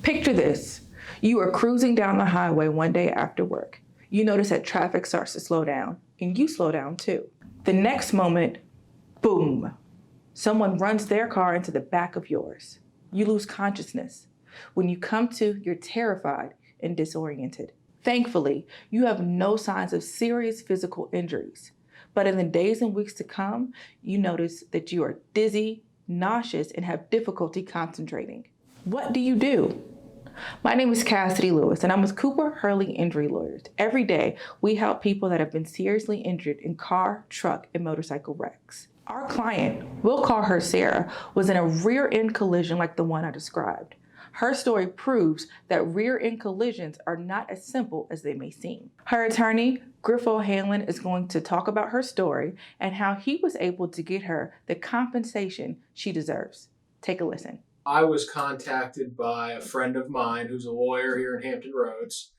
Picture this. You are cruising down the highway one day after work. You notice that traffic starts to slow down, and you slow down too. The next moment, boom, someone runs their car into the back of yours. You lose consciousness. When you come to, you're terrified and disoriented. Thankfully, you have no signs of serious physical injuries. But in the days and weeks to come, you notice that you are dizzy, nauseous, and have difficulty concentrating. What do you do? My name is Cassidy Lewis, and I'm with Cooper Hurley Injury Lawyers. Every day, we help people that have been seriously injured in car, truck, and motorcycle wrecks. Our client, we'll call her Sarah, was in a rear-end collision like the one I described. Her story proves that rear-end collisions are not as simple as they may seem. Her attorney, Griff O'Hanlon, is going to talk about her story and how he was able to get her the compensation she deserves. Take a listen. I was contacted by a friend of mine who's a lawyer here in Hampton Roads,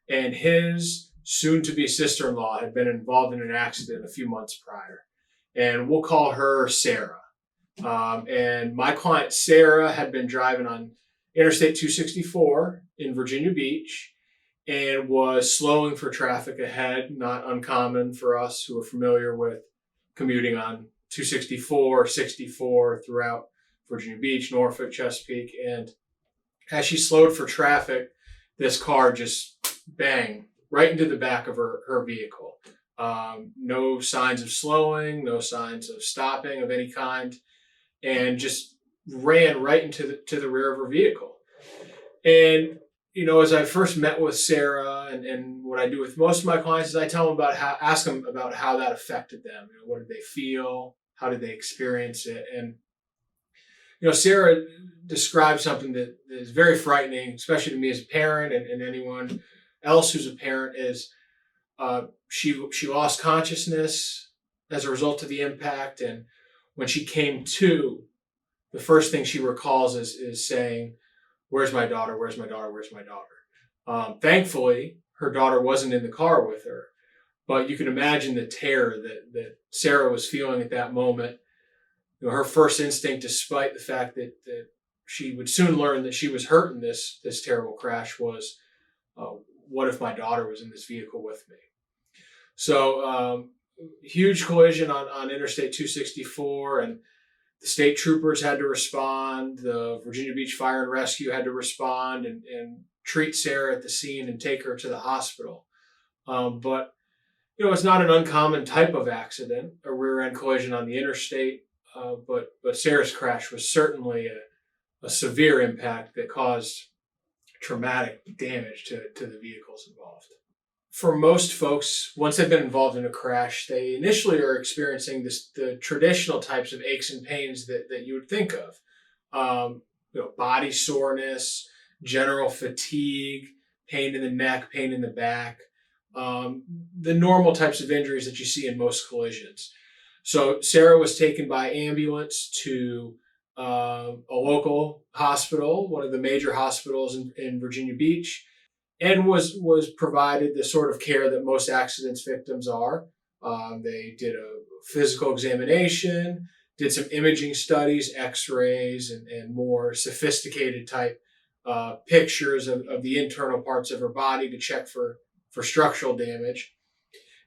and his soon-to-be sister-in-law had been involved in an accident a few months prior. And we'll call her Sarah. And my client, Sarah, had been driving on Interstate 264 in Virginia Beach and was slowing for traffic ahead, not uncommon for us who are familiar with commuting on 264, 64 throughout Virginia Beach, Norfolk, Chesapeake. And as she slowed for traffic, this car just bang right into the back of her vehicle. No signs of slowing, no signs of stopping of any kind, and just ran right into the rear of her vehicle. And, you know, as I first met with Sarah, and what I do with most of my clients is I tell them ask them about how that affected them. You know, what did they feel? How did they experience it? And you know, Sarah described something that is very frightening, especially to me as a parent and anyone else who's a parent, is she lost consciousness as a result of the impact. And when she came to, the first thing she recalls is saying, "Where's my daughter? Where's my daughter? Where's my daughter?" Thankfully, her daughter wasn't in the car with her, but you can imagine the terror that Sarah was feeling at that moment. You know, her first instinct, despite the fact that she would soon learn that she was hurt in this terrible crash, was, what if my daughter was in this vehicle with me? So huge collision on Interstate 264, and the state troopers had to respond. The Virginia Beach Fire and Rescue had to respond and treat Sarah at the scene and take her to the hospital. But, you know, it's not an uncommon type of accident, a rear-end collision on the interstate. But Sarah's crash was certainly a severe impact that caused traumatic damage to the vehicles involved. For most folks, once they've been involved in a crash, they initially are experiencing the traditional types of aches and pains that you would think of. You know, body soreness, general fatigue, pain in the neck, pain in the back, the normal types of injuries that you see in most collisions. So Sarah was taken by ambulance to a local hospital, one of the major hospitals in Virginia Beach, and was provided the sort of care that most accidents victims are. They did a physical examination, did some imaging studies, x-rays, and more sophisticated type pictures of the internal parts of her body to check for structural damage.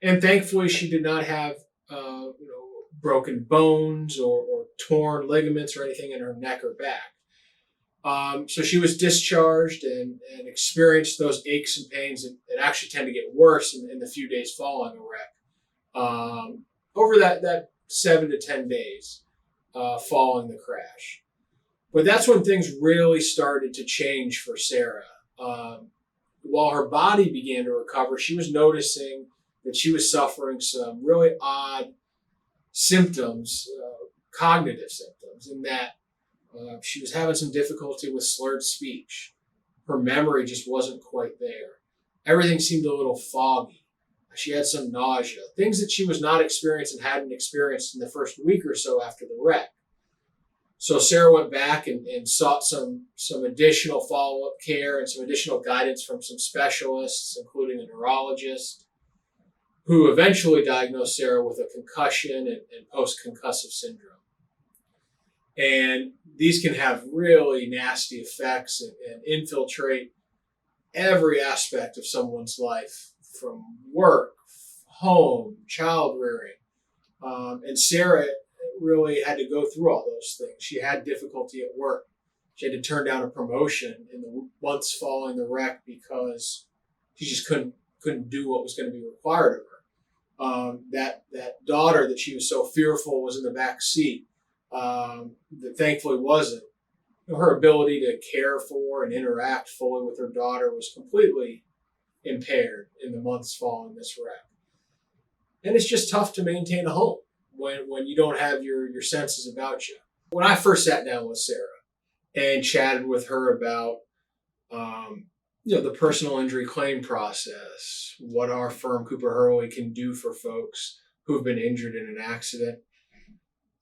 And thankfully, she did not have broken bones or torn ligaments or anything in her neck or back. So she was discharged and experienced those aches and pains that actually tend to get worse in the few days following a wreck. Over that 7 to 10 days following the crash. But that's when things really started to change for Sarah. While her body began to recover, she was noticing that she was suffering some really odd symptoms, cognitive symptoms, in that she was having some difficulty with slurred speech. Her memory just wasn't quite there. Everything seemed a little foggy. She had some nausea, things that she was not experienced and hadn't experienced in the first week or so after the wreck. So Sarah went back and sought some additional follow-up care and some additional guidance from some specialists, including a neurologist, who eventually diagnosed Sarah with a concussion and post-concussive syndrome. And these can have really nasty effects and infiltrate every aspect of someone's life, from work, home, child rearing. And Sarah really had to go through all those things. She had difficulty at work. She had to turn down a promotion in the months following the wreck because she just couldn't do what was going to be required of her. That daughter that she was so fearful was in the back seat, that thankfully wasn't. Her ability to care for and interact fully with her daughter was completely impaired in the months following this wreck. And it's just tough to maintain a home when you don't have your senses about you. When I first sat down with Sarah and chatted with her about the personal injury claim process, what our firm Cooper Hurley can do for folks who've been injured in an accident,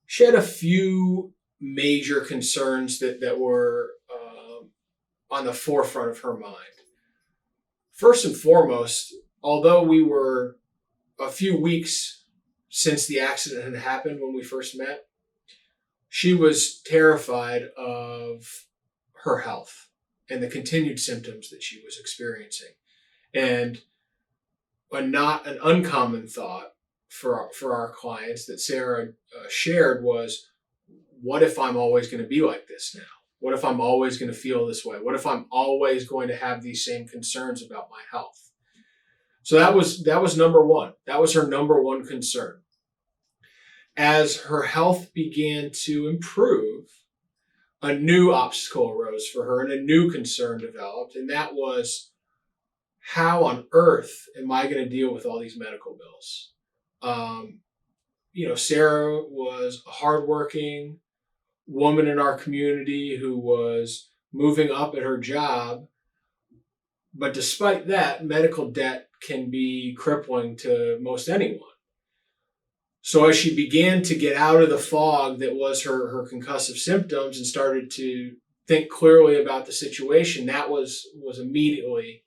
she had a few major concerns that were on the forefront of her mind. First and foremost, although we were a few weeks since the accident had happened when we first met, she was terrified of her health and the continued symptoms that she was experiencing. And not an uncommon thought for our clients that Sarah shared was, what if I'm always going to be like this now? What if I'm always going to feel this way? What if I'm always going to have these same concerns about my health? So that was number one. That was her number one concern. As her health began to improve, a new obstacle arose for her and a new concern developed, and that was, how on earth am I going to deal with all these medical bills? Sarah was a hardworking woman in our community who was moving up at her job, but despite that, medical debt can be crippling to most anyone. So as she began to get out of the fog that was her concussive symptoms and started to think clearly about the situation, that was immediately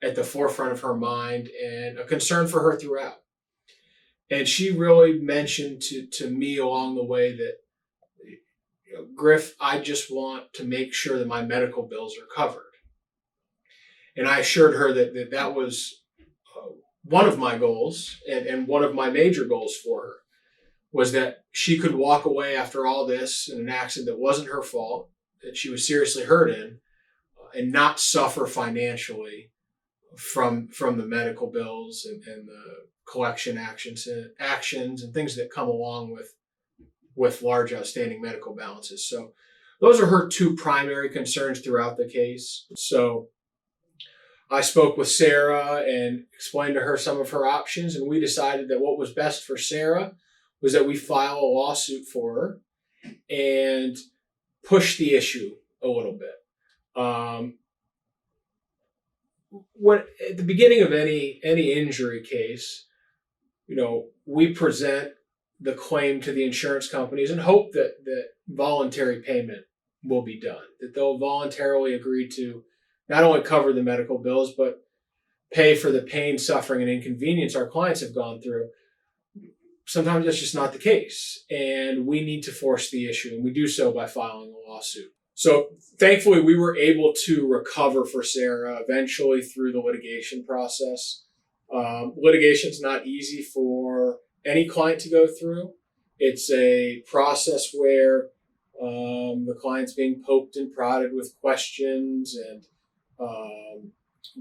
at the forefront of her mind and a concern for her throughout. And she really mentioned to me along the way that, Griff, I just want to make sure that my medical bills are covered. And I assured her that was one of my goals and one of my major goals for her, was that she could walk away after all this in an accident that wasn't her fault, that she was seriously hurt in, and not suffer financially from the medical bills and the collection actions and things that come along with large outstanding medical balances. So those are her two primary concerns throughout the case. So I spoke with Sarah and explained to her some of her options, and we decided that what was best for Sarah was that we file a lawsuit for her and push the issue a little bit. When at the beginning of any injury case, we present the claim to the insurance companies and hope that voluntary payment will be done, that they'll voluntarily agree to not only cover the medical bills, but pay for the pain, suffering, and inconvenience our clients have gone through. Sometimes that's just not the case, and we need to force the issue, and we do so by filing a lawsuit. So thankfully, we were able to recover for Sarah eventually through the litigation process. Litigation's not easy for any client to go through. It's a process where the client's being poked and prodded with questions and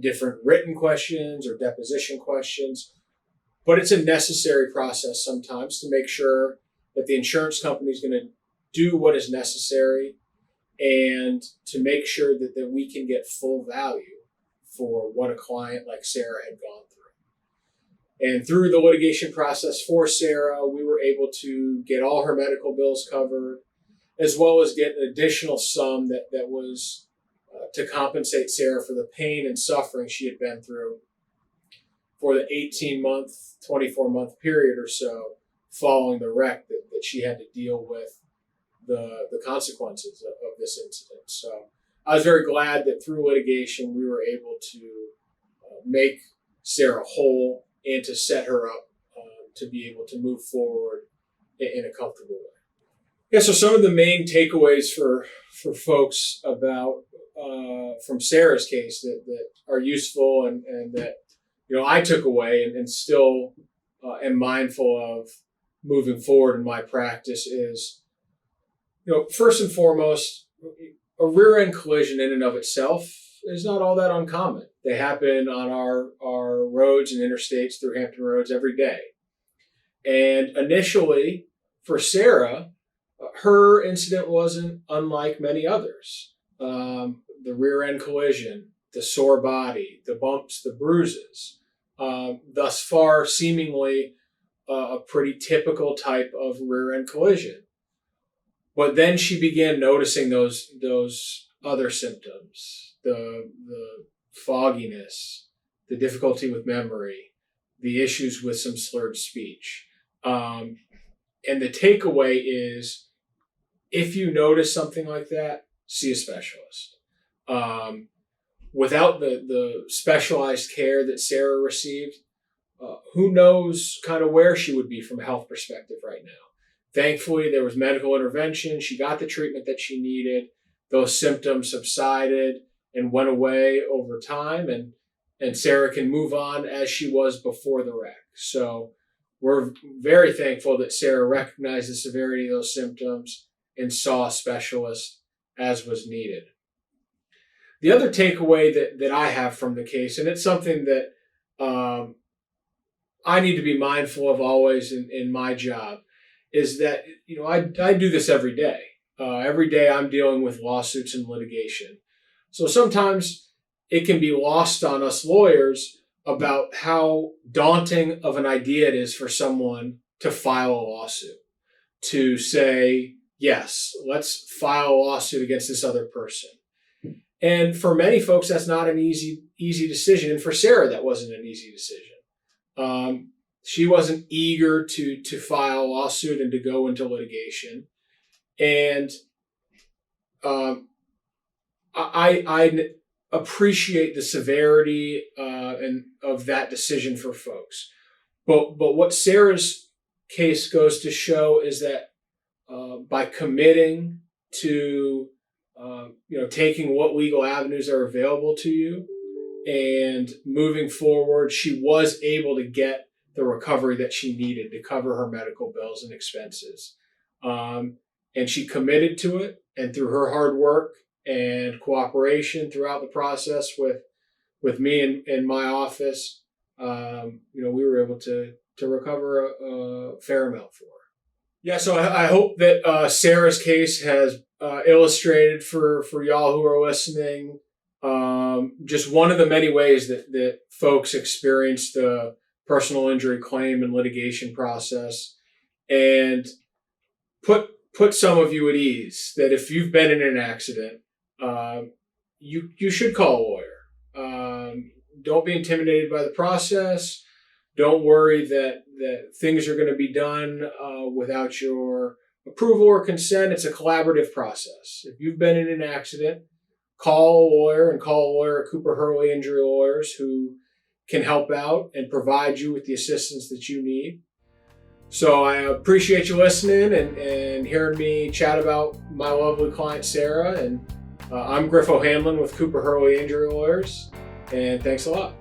different written questions or deposition questions. But it's a necessary process sometimes to make sure that the insurance company is going to do what is necessary and to make sure that we can get full value for what a client like Sarah had gone through. And through the litigation process for Sarah, we were able to get all her medical bills covered, as well as get an additional sum that was to compensate Sarah for the pain and suffering she had been through for the 18-month, 24-month period or so following the wreck that she had to deal with the consequences of this incident. So I was very glad that through litigation we were able to make Sarah whole and to set her up to be able to move forward in a comfortable way. Yeah, so some of the main takeaways for folks about from Sarah's case that are useful and that I took away and still am mindful of moving forward in my practice is, first and foremost, a rear end collision in and of itself is not all that uncommon. They happen on our roads and interstates through Hampton Roads every day. And initially, for Sarah, her incident wasn't unlike many others. The rear end collision, the sore body, the bumps, the bruises, thus far seemingly a pretty typical type of rear end collision. But then she began noticing those other symptoms, the fogginess, the difficulty with memory, the issues with some slurred speech. And the takeaway is, if you notice something like that, see a specialist. Without the specialized care that Sarah received, who knows kind of where she would be from a health perspective right now. Thankfully, there was medical intervention. She got the treatment that she needed. Those symptoms subsided and went away over time, and Sarah can move on as she was before the wreck. So we're very thankful that Sarah recognized the severity of those symptoms and saw a specialist as was needed. The other takeaway that I have from the case, and it's something that I need to be mindful of always in my job, is that I do this every day. Every day I'm dealing with lawsuits and litigation. So sometimes it can be lost on us lawyers about how daunting of an idea it is for someone to file a lawsuit, to say, yes, let's file a lawsuit against this other person. And for many folks, that's not an easy decision. And for Sarah, that wasn't an easy decision. She wasn't eager to file a lawsuit and to go into litigation. And I appreciate the severity and of that decision for folks. But what Sarah's case goes to show is that by committing to taking what legal avenues are available to you and moving forward, she was able to get the recovery that she needed to cover her medical bills and expenses. And she committed to it, and through her hard work and cooperation throughout the process with me and my office, we were able to recover a fair amount for her. Yeah, so I hope that Sarah's case has illustrated for y'all who are listening just one of the many ways that folks experience the personal injury claim and litigation process, and put some of you at ease that if you've been in an accident, you should call a lawyer. Don't be intimidated by the process. Don't worry that things are going to be done without your approval or consent. It's a collaborative process. If you've been in an accident, call a lawyer, and call a lawyer at Cooper Hurley Injury Lawyers, who can help out and provide you with the assistance that you need. So I appreciate you listening and hearing me chat about my lovely client, Sarah. And I'm Griff O'Hanlon with Cooper Hurley Injury Lawyers. And thanks a lot.